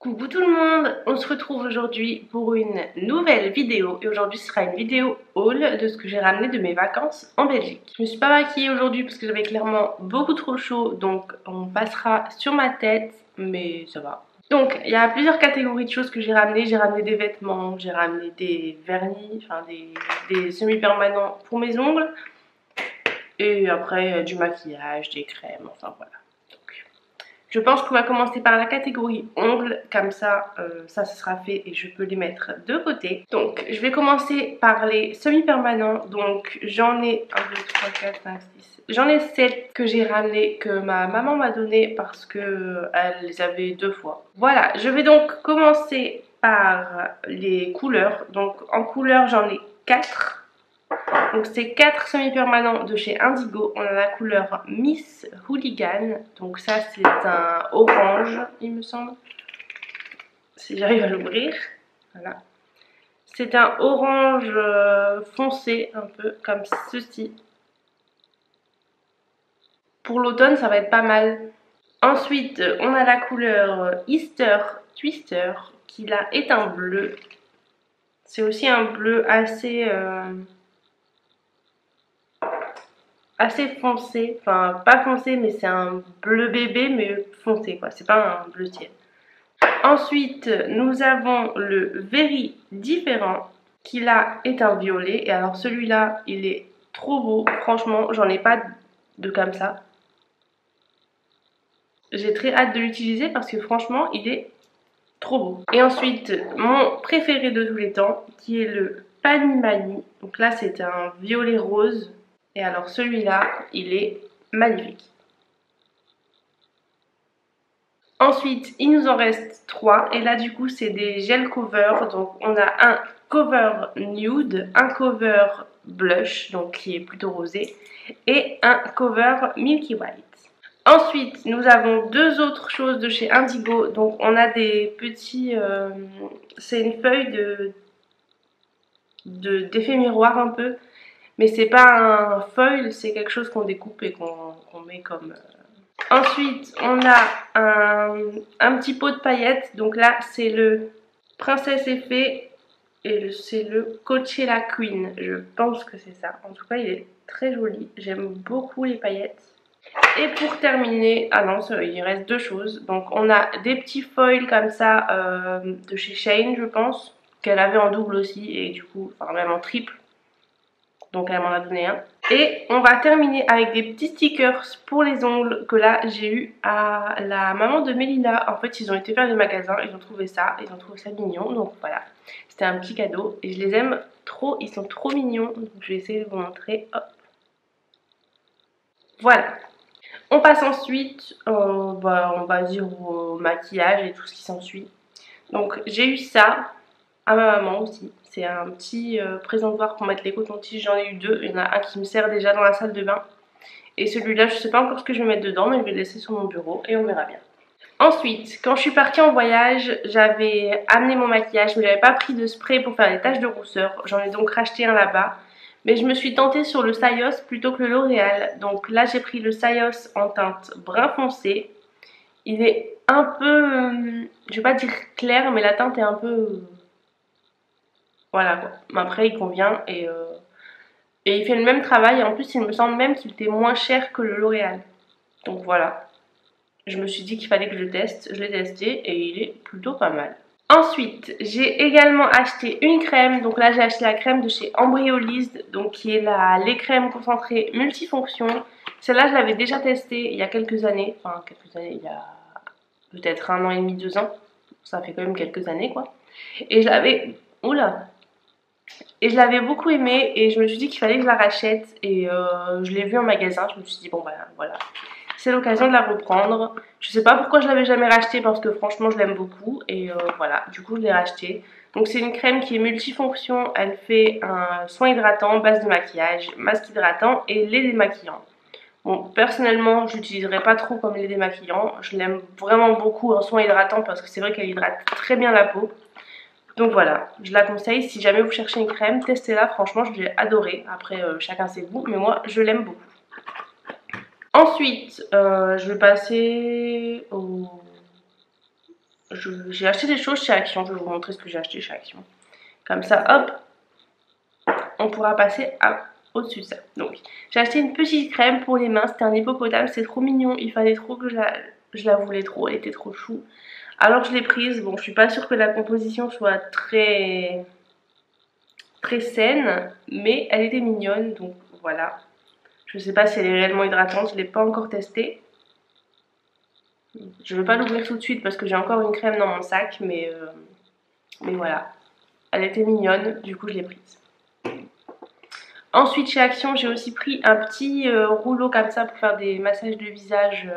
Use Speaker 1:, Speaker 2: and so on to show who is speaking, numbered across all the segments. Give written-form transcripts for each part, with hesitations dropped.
Speaker 1: Coucou tout le monde, on se retrouve aujourd'hui pour une nouvelle vidéo et aujourd'hui ce sera une vidéo haul de ce que j'ai ramené de mes vacances en Belgique. Je me suis pas maquillée aujourd'hui parce que j'avais clairement beaucoup trop chaud, donc on passera sur ma tête, mais ça va. Donc il y a plusieurs catégories de choses que j'ai ramené des vêtements, j'ai ramené des vernis, enfin des semi-permanents pour mes ongles et après du maquillage, des crèmes, enfin voilà. Je pense qu'on va commencer par la catégorie ongles, comme ça, ça sera fait et je peux les mettre de côté. Donc, je vais commencer par les semi-permanents. Donc, j'en ai 1, 2, 3, 4, 5, 6. J'en ai 7 que j'ai ramenés, que ma maman m'a donné parce que elle les avait 2 fois. Voilà, je vais donc commencer par les couleurs. Donc, en couleur, j'en ai 4. Donc c'est 4 semi-permanents de chez Indigo. On a la couleur Miss Hooligan. Donc ça c'est un orange il me semble. Si j'arrive à l'ouvrir. Voilà. C'est un orange foncé un peu comme ceci. Pour l'automne ça va être pas mal. Ensuite on a la couleur Easter Twister qui là est un bleu. C'est aussi un bleu assez foncé, enfin pas foncé mais c'est un bleu bébé mais foncé quoi, c'est pas un bleu ciel. Ensuite nous avons le Very Différent qui là est un violet et alors celui-là il est trop beau, franchement j'en ai pas de comme ça. J'ai très hâte de l'utiliser parce que franchement il est trop beau. Et ensuite mon préféré de tous les temps qui est le Pani Mani, donc là c'est un violet rose. Et alors celui-là, il est magnifique. Ensuite, il nous en reste 3. Et là, du coup, c'est des gel cover. Donc, on a un cover nude, un cover blush, donc qui est plutôt rosé, et un cover Milky White. Ensuite, nous avons deux autres choses de chez Indigo. Donc, on a des petits... c'est une feuille d'effet miroir un peu. Mais c'est pas un foil, c'est quelque chose qu'on découpe et qu'on met comme... Ensuite, on a un petit pot de paillettes. Donc là, c'est le Princesse Effet et c'est le Coachella Queen. Je pense que c'est ça. En tout cas, il est très joli. J'aime beaucoup les paillettes. Et pour terminer, ah non, il reste deux choses. Donc on a des petits foils comme ça de chez Shein, je pense, qu'elle avait en double aussi et du coup, enfin même en triple. Donc elle m'en a donné un. Et on va terminer avec des petits stickers pour les ongles que là j'ai eu à la maman de Mélina. En fait ils ont été faire des magasins, ils ont trouvé ça mignon. Donc voilà, c'était un petit cadeau et je les aime trop, ils sont trop mignons. Donc je vais essayer de vous montrer. Hop. Voilà. On passe ensuite, on va dire au maquillage et tout ce qui s'ensuit. Donc j'ai eu ça à ma maman aussi. C'est un petit présentoir pour mettre les cotons-tiges. J'en ai eu deux. Il y en a un qui me sert déjà dans la salle de bain. Et celui-là, je ne sais pas encore ce que je vais mettre dedans, mais je vais le laisser sur mon bureau et on verra bien. Ensuite, quand je suis partie en voyage, j'avais amené mon maquillage, mais j'avais pas pris de spray pour faire les taches de rousseur. J'en ai donc racheté un là-bas. Mais je me suis tentée sur le Sayos plutôt que le L'Oréal. Donc là, j'ai pris le Sayos en teinte brun foncé. Il est un peu, je vais pas dire clair, mais la teinte est un peu... Voilà quoi. Après il convient et il fait le même travail et en plus il me semble même qu'il était moins cher que le L'Oréal. Donc voilà. Je me suis dit qu'il fallait que je teste. Je l'ai testé et il est plutôt pas mal. Ensuite, j'ai également acheté une crème. Donc là j'ai acheté la crème de chez Embryolist. Donc qui est la lait crème concentrée multifonction. Celle-là je l'avais déjà testée il y a quelques années. Enfin quelques années, il y a peut-être 1 an et demi, 2 ans. Ça fait quand même quelques années quoi. Et je l'avais... Oula! Et je l'avais beaucoup aimé et je me suis dit qu'il fallait que je la rachète et je l'ai vue en magasin, je me suis dit bon bah voilà, c'est l'occasion de la reprendre. Je sais pas pourquoi je l'avais jamais rachetée parce que franchement je l'aime beaucoup et voilà, du coup je l'ai rachetée. Donc c'est une crème qui est multifonction, elle fait un soin hydratant, base de maquillage, masque hydratant et lait démaquillant. Bon personnellement je l'utiliserai pas trop comme lait démaquillant, je l'aime vraiment beaucoup en soin hydratant parce que c'est vrai qu'elle hydrate très bien la peau. Donc voilà, je la conseille, si jamais vous cherchez une crème, testez-la, franchement je l'ai adorée. Après chacun ses goûts, mais moi je l'aime beaucoup. Ensuite, je vais passer au j'ai acheté des choses chez Action. Je vais vous montrer ce que j'ai acheté chez Action. Comme ça, hop, on pourra passer au-dessus de ça. Donc, j'ai acheté une petite crème pour les mains. C'était un hippopotame, c'est trop mignon. Il fallait trop que je la voulais trop, elle était trop chou. Alors je l'ai prise. Bon, je suis pas sûre que la composition soit très saine, mais elle était mignonne, donc voilà. Je sais pas si elle est réellement hydratante, je l'ai pas encore testée. Je vais pas l'ouvrir tout de suite parce que j'ai encore une crème dans mon sac, mais voilà. Elle était mignonne, du coup je l'ai prise. Ensuite chez Action, j'ai aussi pris un petit rouleau comme ça pour faire des massages de visage.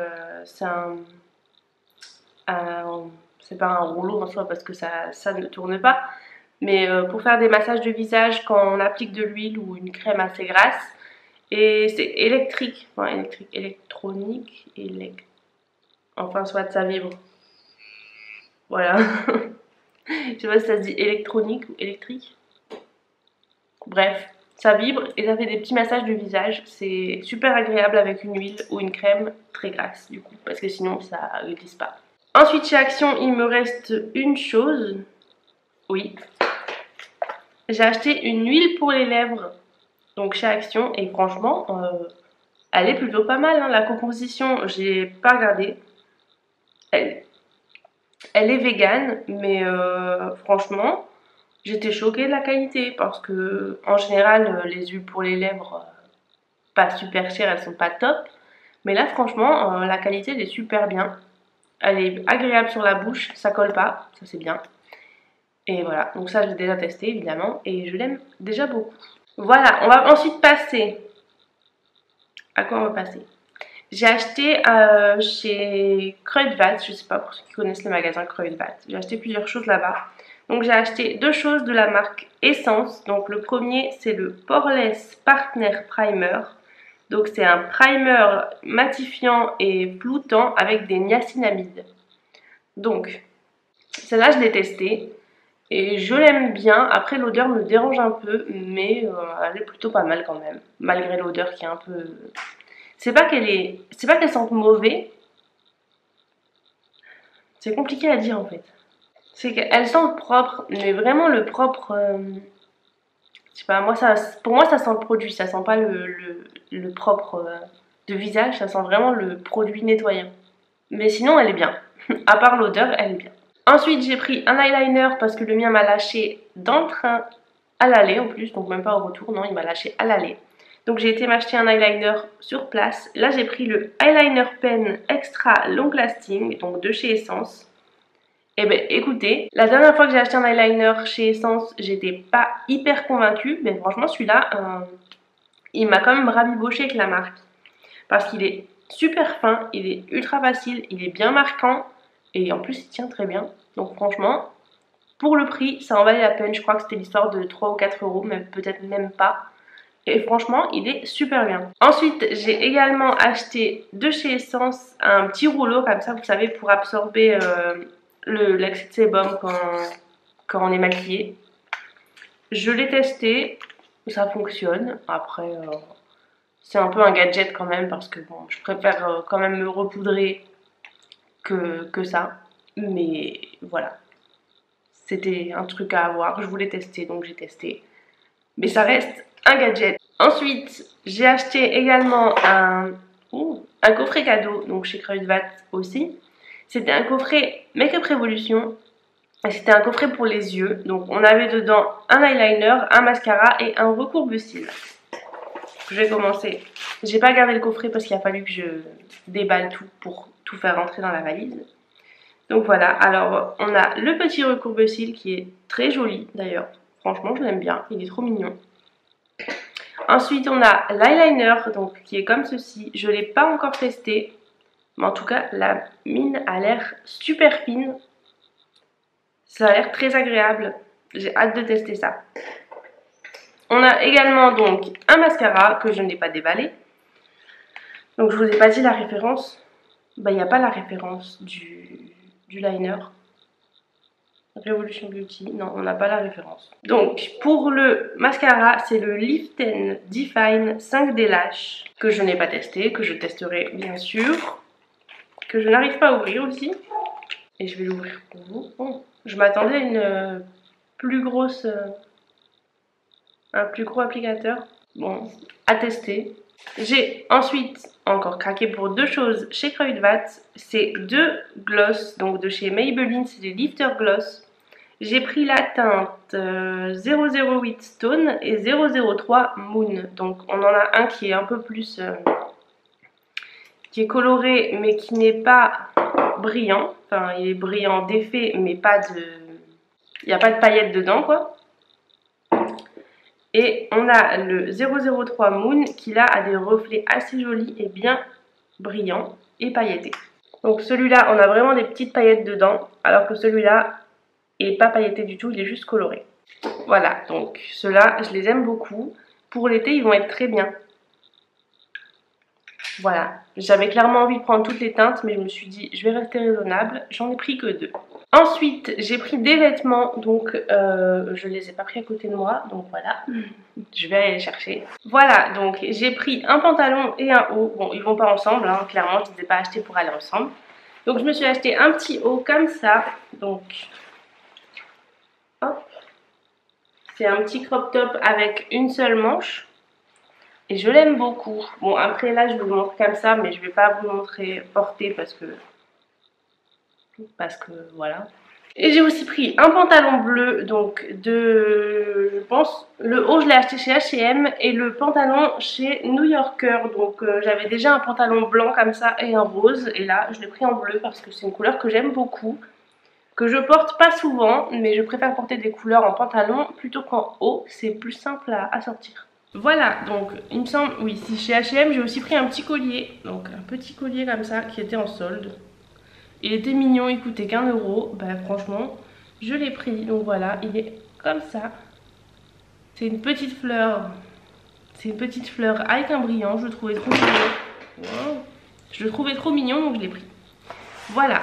Speaker 1: C'est pas un rouleau en soi parce que ça ne tourne pas. Mais pour faire des massages de visage quand on applique de l'huile ou une crème assez grasse. Et c'est électrique, enfin électronique, enfin soit ça vibre. Voilà. Je sais pas si ça se dit électronique ou électrique. Bref, ça vibre et ça fait des petits massages de visage. C'est super agréable avec une huile ou une crème très grasse du coup, parce que sinon ça ne glisse pas. Ensuite chez Action, il me reste une chose. Oui. J'ai acheté une huile pour les lèvres. Donc chez Action, et franchement, elle est plutôt pas mal. Hein. La composition, j'ai pas regardé. Elle est végane, mais franchement, j'étais choquée de la qualité parce que en général, les huiles pour les lèvres, pas super chères, elles sont pas top. Mais là, franchement, la qualité elle est super bien. Elle est agréable sur la bouche, ça colle pas, ça c'est bien. Et voilà, donc ça je l'ai déjà testé évidemment et je l'aime déjà beaucoup. Voilà, on va ensuite passer. À quoi on va passer? J'ai acheté chez Kruidvat, je sais pas pour ceux qui connaissent le magasin Kruidvat. J'ai acheté plusieurs choses là-bas. Donc j'ai acheté deux choses de la marque Essence. Donc le premier c'est le Poreless Partner Primer. Donc c'est un primer matifiant et floutant avec des niacinamides. Donc celle-là je l'ai testée. Et je l'aime bien, après l'odeur me dérange un peu, mais elle est plutôt pas mal quand même, malgré l'odeur qui est un peu... C'est pas qu'elle sente mauvais, c'est compliqué à dire en fait. C'est qu'elle sent propre, mais vraiment le propre... je sais pas, pour moi ça sent le produit, ça sent pas le propre de visage, ça sent vraiment le produit nettoyant. Mais sinon elle est bien, à part l'odeur, elle est bien. Ensuite, j'ai pris un eyeliner parce que le mien m'a lâché dans le train à l'aller en plus, donc même pas au retour, non, il m'a lâché à l'aller. Donc j'ai été m'acheter un eyeliner sur place. Là, j'ai pris le eyeliner pen extra long lasting, donc de chez Essence. Et ben écoutez, la dernière fois que j'ai acheté un eyeliner chez Essence, j'étais pas hyper convaincue, mais franchement celui-là, il m'a quand même rabiboché avec la marque. Parce qu'il est super fin, il est ultra facile, il est bien marquant. Et en plus il tient très bien. Donc franchement, pour le prix, ça en valait la peine. Je crois que c'était l'histoire de 3 ou 4 euros, mais peut-être même pas. Et franchement, il est super bien. Ensuite, j'ai également acheté de chez Essence un petit rouleau comme ça, vous savez, pour absorber l'excès de sébum quand on est maquillé. Je l'ai testé, ça fonctionne. Après, c'est un peu un gadget quand même parce que bon, je préfère quand même me repoudrer que ça, mais voilà, c'était un truc à avoir, je voulais tester donc j'ai testé, mais ça reste un gadget. Ensuite j'ai acheté également un coffret cadeau, donc chez Kruidvat aussi. C'était un coffret Make-up Revolution et c'était un coffret pour les yeux, donc on avait dedans un eyeliner, un mascara et un recourbe-cils. Je vais commencer, j'ai pas gardé le coffret parce qu'il a fallu que je déballe tout pour tout faire rentrer dans la valise. Donc voilà, alors on a le petit recourbe-cils qui est très joli d'ailleurs. Franchement, je l'aime bien, il est trop mignon. Ensuite, on a l'eyeliner, donc qui est comme ceci. Je ne l'ai pas encore testé, mais en tout cas, la mine a l'air super fine. Ça a l'air très agréable. J'ai hâte de tester ça. On a également donc un mascara que je n'ai pas déballé. Donc je vous ai pas dit la référence. Bah, il n'y a pas la référence du liner. Revolution Beauty, non, on n'a pas la référence. Donc, pour le mascara, c'est le Lift and Define 5D Lash, que je n'ai pas testé, que je testerai bien sûr, que je n'arrive pas à ouvrir aussi. Et je vais l'ouvrir pour vous. Oh, je m'attendais à une plus grosse, un plus gros applicateur. Bon, à tester. J'ai ensuite encore craqué pour deux choses chez Kruidvat. C'est deux gloss, donc de chez Maybelline, c'est des lifter gloss. J'ai pris la teinte 008 Stone et 003 Moon. Donc on en a un qui est un peu plus, qui est coloré mais qui n'est pas brillant. Enfin, il est brillant d'effet mais pas de, il n'y a pas de paillettes dedans quoi. Et on a le 003 Moon qui là a des reflets assez jolis et bien brillants et pailletés. Donc celui-là, on a vraiment des petites paillettes dedans, alors que celui-là est pas pailleté du tout, il est juste coloré. Voilà, donc ceux-là, je les aime beaucoup. Pour l'été, ils vont être très bien. Voilà, j'avais clairement envie de prendre toutes les teintes, mais je me suis dit, je vais rester raisonnable. J'en ai pris que deux. Ensuite, j'ai pris des vêtements, donc je les ai pas pris à côté de moi, donc voilà, je vais aller les chercher. Voilà, donc j'ai pris un pantalon et un haut. Bon, ils vont pas ensemble, hein, clairement, je ne les ai pas achetés pour aller ensemble. Donc je me suis acheté un petit haut comme ça, donc hop, c'est un petit crop top avec une seule manche. Et je l'aime beaucoup. Bon, après là, je vous le montre comme ça, mais je vais pas vous le montrer porté parce que voilà. Et j'ai aussi pris un pantalon bleu, donc je pense, le haut je l'ai acheté chez H&M et le pantalon chez New Yorker. Donc j'avais déjà un pantalon blanc comme ça et un rose, et là je l'ai pris en bleu parce que c'est une couleur que j'aime beaucoup, que je porte pas souvent, mais je préfère porter des couleurs en pantalon plutôt qu'en haut, c'est plus simple à sortir. Voilà, donc il me semble, oui, si chez H&M j'ai aussi pris un petit collier, donc un petit collier comme ça qui était en solde. Il était mignon, il coûtait qu'1 €. Bah franchement, je l'ai pris. Donc voilà, il est comme ça. C'est une petite fleur. C'est une petite fleur avec un brillant. Je le trouvais trop mignon. Wow. Je le trouvais trop mignon, donc je l'ai pris. Voilà.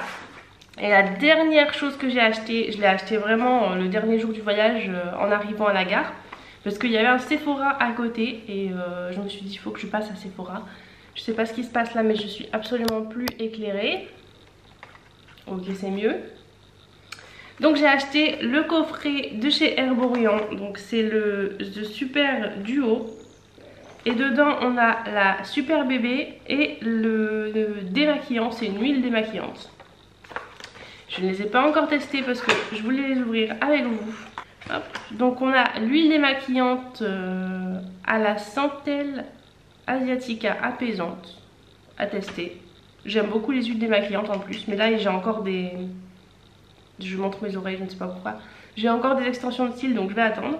Speaker 1: Et la dernière chose que j'ai achetée, je l'ai acheté vraiment le dernier jour du voyage en arrivant à la gare. Parce qu'il y avait un Sephora à côté et je me suis dit il faut que je passe à Sephora. Je sais pas ce qui se passe là, mais je suis absolument plus éclairée. Ok, c'est mieux. Donc j'ai acheté le coffret de chez Herborian. Donc c'est le Super Duo. Et dedans on a la Super Bébé et le démaquillant. C'est une huile démaquillante. Je ne les ai pas encore testés parce que je voulais les ouvrir avec vous. Hop. Donc on a l'huile démaquillante à la Centelle Asiatica apaisante à tester. J'aime beaucoup les huiles démaquillantes en plus, mais là j'ai encore des... Je montre mes oreilles, je ne sais pas pourquoi. J'ai encore des extensions de cils, donc je vais attendre.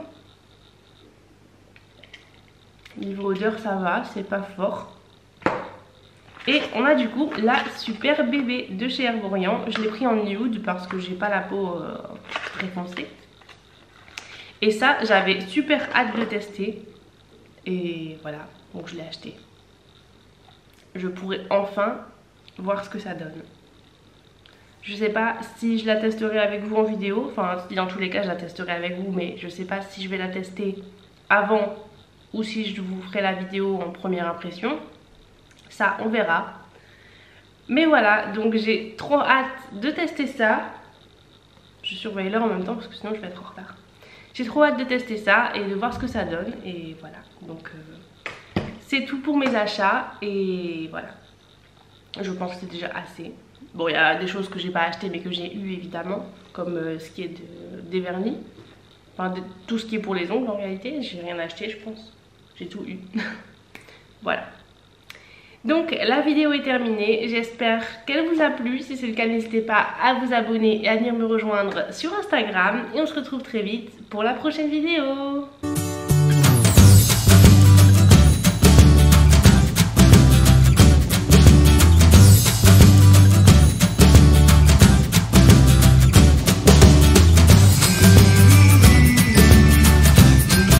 Speaker 1: Niveau odeur ça va, c'est pas fort. Et on a du coup la Super Bébé de chez Herborian. Je l'ai pris en nude parce que j'ai pas la peau très foncée. Et ça, j'avais super hâte de le tester. Et voilà, donc je l'ai acheté. Je pourrais enfin voir ce que ça donne. Je sais pas si je la testerai avec vous en vidéo. Enfin, dans tous les cas, je la testerai avec vous. Mais je sais pas si je vais la tester avant ou si je vous ferai la vidéo en première impression. Ça, on verra. Mais voilà, donc j'ai trop hâte de tester ça. Je surveille l'heure en même temps parce que sinon je vais être en retard. J'ai trop hâte de tester ça et de voir ce que ça donne. Et voilà, donc c'est tout pour mes achats. Et voilà, je pense que c'est déjà assez. Bon, il y a des choses que j'ai pas achetées mais que j'ai eu évidemment. Comme ce qui est des vernis. Enfin, tout ce qui est pour les ongles en réalité. J'ai rien acheté je pense. J'ai tout eu. Voilà. Donc la vidéo est terminée, j'espère qu'elle vous a plu. Si c'est le cas, n'hésitez pas à vous abonner et à venir me rejoindre sur Instagram. Et on se retrouve très vite pour la prochaine vidéo.